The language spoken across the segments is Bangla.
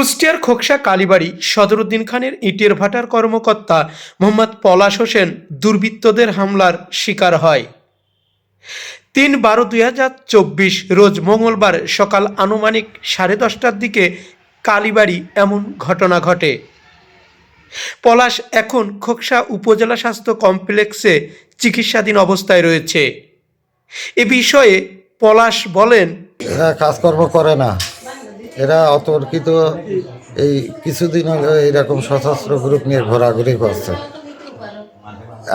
কুষ্টিয়ার খোকসা কালীবাড়ি সদরুদ্দিন খানের ইটের ভাটার কর্মকর্তা মোহাম্মদ পলাশ হোসেন দুর্বৃত্তদের হামলার শিকার হয়। ৩/১২/২০২৪ রোজ মঙ্গলবার সকাল আনুমানিক 10:30টার দিকে কালীবাড়ি এমন ঘটনা ঘটে। পলাশ এখন খোকসা উপজেলা স্বাস্থ্য কমপ্লেক্সে চিকিৎসাধীন অবস্থায় রয়েছে। এ বিষয়ে পলাশ বলেন, এরা কাজকর্ম করে না, এরা অতর্কিত এই কিছুদিন হলো এইরকম সশস্ত্র গ্রুপ নিয়ে ঘোরাঘুরি করছে।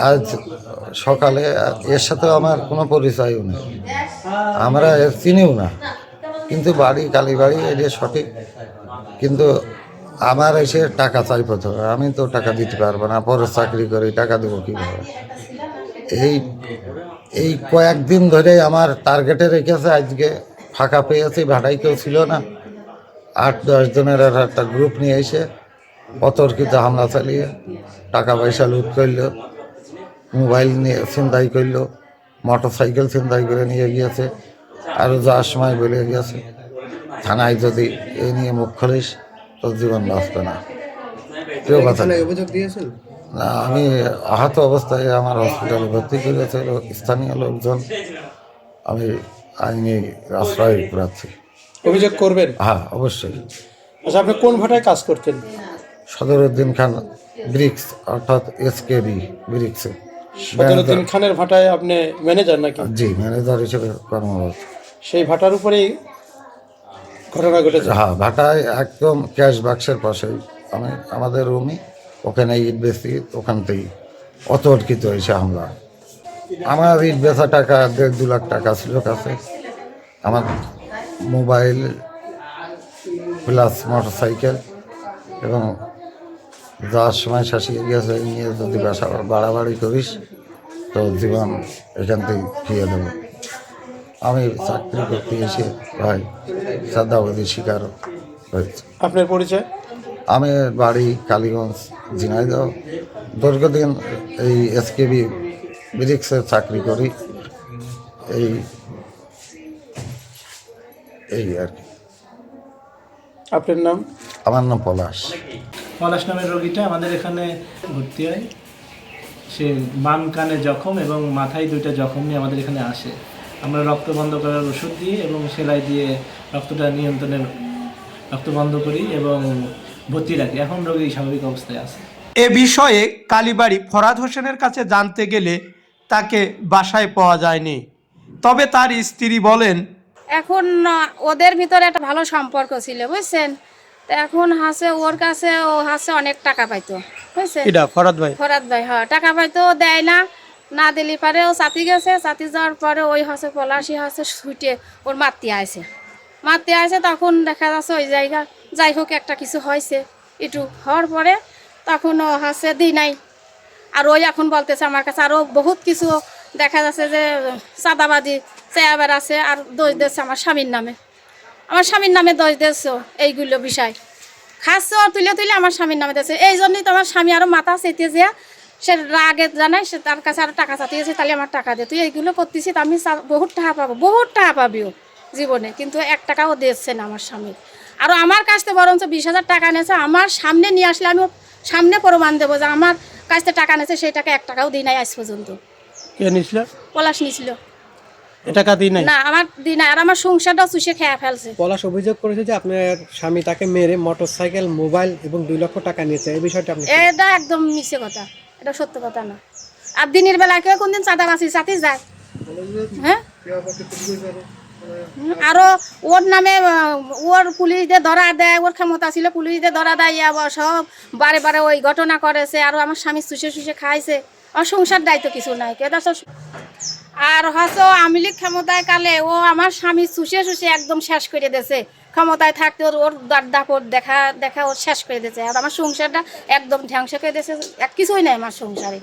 আজ সকালে এর সাথে আমার কোনো পরিচয়ও নেই, আমরা এর চিনিও না, কিন্তু বাড়ি কালীবাড়ি এটা সঠিক। কিন্তু আমার এসে টাকা চাই প্রথমে, আমি তো টাকা দিতে পারবো না, পরে চাকরি করি, টাকা দেবো কীভাবে? এই কয়েকদিন ধরে আমার টার্গেটে রেখেছে। আজকে ফাঁকা পেয়েছি, ভাড়াই কেউ ছিল না, 8-10 জনের একটা গ্রুপ নিয়ে এসে অতর্কিত হামলা চালিয়ে টাকা পয়সা লুট করলো, মোবাইল নিয়ে ছিনতাই করলো, মোটর সাইকেল ছিনতাই করে নিয়ে গিয়েছে। আরও যাওয়ার সময় বলে গিয়েছে, থানায় যদি এ নিয়ে মুখ খোলিস তোর জীবন বাঁচবে না। কেউ কথা অভিযোগ দিয়েছেন না, আমি আহত অবস্থায় আমার হসপিটালে ভর্তি করেছিল স্থানীয় লোকজন। আমি আইনি আশ্রয় প্রার্থী। অভিযোগ করবেন? হ্যাঁ, অবশ্যই। আচ্ছা, আপনি কোন ভাটায় কাজ করতেন? সদরুদ্দিন খান ব্রিক্স, অর্থাৎ SKB ব্রিক্সে। সদরুদ্দিন খানের ভাটায় আপনি ম্যানেজার নাকি? জি, ম্যানেজার হিসেবে কর্মরত। সেই ভাটার উপরেই ঘটনা ঘটেছে? হ্যাঁ, ভাটায় একদম ক্যাশ বাক্সের পাশেই আমাদের রুমই, ওখানে ইট বেশি, ওখান থেকেই অতর্কিত হয়েছে হামলা। আমার ইট বেচা টাকা 1.5-2 লাখ টাকা ছিল কাছে, আমার মোবাইল প্লাস মোটর সাইকেল, এবং যাওয়ার সময় শাসিয়ে গিয়েছে, নিয়ে যদি বাড়াবাড়ি করিস তো জীবন এখান থেকে ফিরে দেবো। আমি চাকরি করতে এসে ভাই সাদাবাদী শিকার হয়েছে। আপনার পরিচয়? আমি বাড়ি কালীগঞ্জ, ঝিনাইদহ। দীর্ঘদিন এই SKB ব্রিক্সে চাকরি করি। এই আর কি। আপনার নাম? আমার নাম পলাশ। পলাশ নামের রোগীটা আমাদের এখানে ভর্তি হয়। সে বাম কানে জখম এবং মাথায় 2টা জখম নিয়ে আমাদের এখানে আসে। আমরা রক্ত বন্ধ করার ওষুধ দিয়ে এবং সেলাই দিয়ে রক্তটা নিয়ন্ত্রণের রক্ত বন্ধ করি এবং ভর্তি রাখি। এখন রোগী স্বাভাবিক অবস্থায় আছে। এ বিষয়ে কালীবাড়ি ফরাদ হোসেনের কাছে জানতে গেলে তাকে বাসায় পাওয়া যায়নি। তবে তার স্ত্রী বলেন, এখন ওদের ভিতরে একটা ভালো সম্পর্ক ছিল, বুঝছেন? তো এখন ওর কাছে ও অনেক টাকা পাইতো, বুঝছেন? এটা ফরাদ ভাই? হ্যাঁ, টাকা পাইতো, দেয় না দিলি পারে ও চাতি গেছে, চাতি যাওয়ার পরে ওই পলাশি ছুটে ওর মারতে আসে। তখন দেখা যাচ্ছে ওই জায়গা যাই হোক একটা কিছু হয়েছে, একটু হওয়ার পরে তখন ও দিই নাই। আর ওই এখন বলতেছে আমার কাছে আরও বহুত কিছু দেখা যাচ্ছে যে চাঁদাবাজি চেয়াবার আছে, আর দোষ দিচ্ছে আমার স্বামীর নামে দোষ দিচ্ছে। এইগুলো বিষয় খাচ্ছে ও তুলে আমার স্বামীর নামে দিচ্ছে। এই জন্যই তো আমার স্বামী আরও মাথা চেতে যে সে রাগে জানাই, সে তার কাছে আরও টাকা চাতিয়েছে, তাহলে আমার টাকা দে, তুই এইগুলো করতেছি, আমি বহুত টাকা পাবিও জীবনে, কিন্তু 1 টাকাও দিচ্ছে না আমার স্বামী। আরও আমার কাছ থেকে বরঞ্চ 20,000 টাকা নিয়েছে, আমার সামনে নিয়ে আসলে আমি সামনে প্রমাণ দেবো যে আমার কাছ থেকে টাকা নিয়েছে, সেই টাকা 1 টাকাও দিই নাই আজ পর্যন্ত। কে নিছিল? পলাশ নিছিল। টাকা দিই নাই? না, আমার দিই নাই, আর আমার সংসারটাও চুষে খেয়ে ফেলছে। পলাশ অভিযোগ করেছে যে আপনার স্বামী তাকে মেরে মোটরসাইকেল, মোবাইল এবং 2 লক্ষ টাকা নিয়েছে। এই বিষয়টা আপনি? এটা একদম মিছে কথা, এটা সত্য কথা না। আর দিনের বেলা কেউ কোনদিন চাঁদাবাজি যায়? হ্যাঁ, আরো ওর নামে ওর পুলিশদের ধরা দেয়, ওর ক্ষমতা ছিল পুলিশদের ধরা দেয়, সব বারে ওই ঘটনা করেছে। আরো আমার স্বামী শুষে খাইছে, আমার সংসার দায়িত্ব কিছু নাই। আর আওয়ামী লীগ ক্ষমতায় কালে ও আমার স্বামী শুষে একদম শেষ করে দিয়েছে। ক্ষমতায় থাকতে ওর দাপট দেখা ওর শেষ করে দিয়েছে, আর আমার সংসারটা একদম ধ্বংস করে দিয়েছে। কিছুই নাই আমার সংসারে।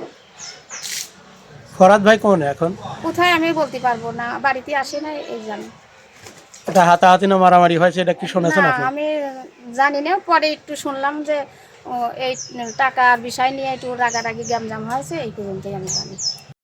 ফরাদ ভাই কোন এখন? কোথায় আমি বলতে পারবো না, বাড়িতে আসে না, এই জানি। এটা হাতাহাতি না মারামারি হয়েছে, এটা কি শুনেছেন আপনি? আমি জানি না, পরে একটু শুনলাম যে এই টাকার বিষয় নিয়ে একটু রাগারাগি গ্যামজাম হয়েছে, এই পর্যন্তই আমি জানি।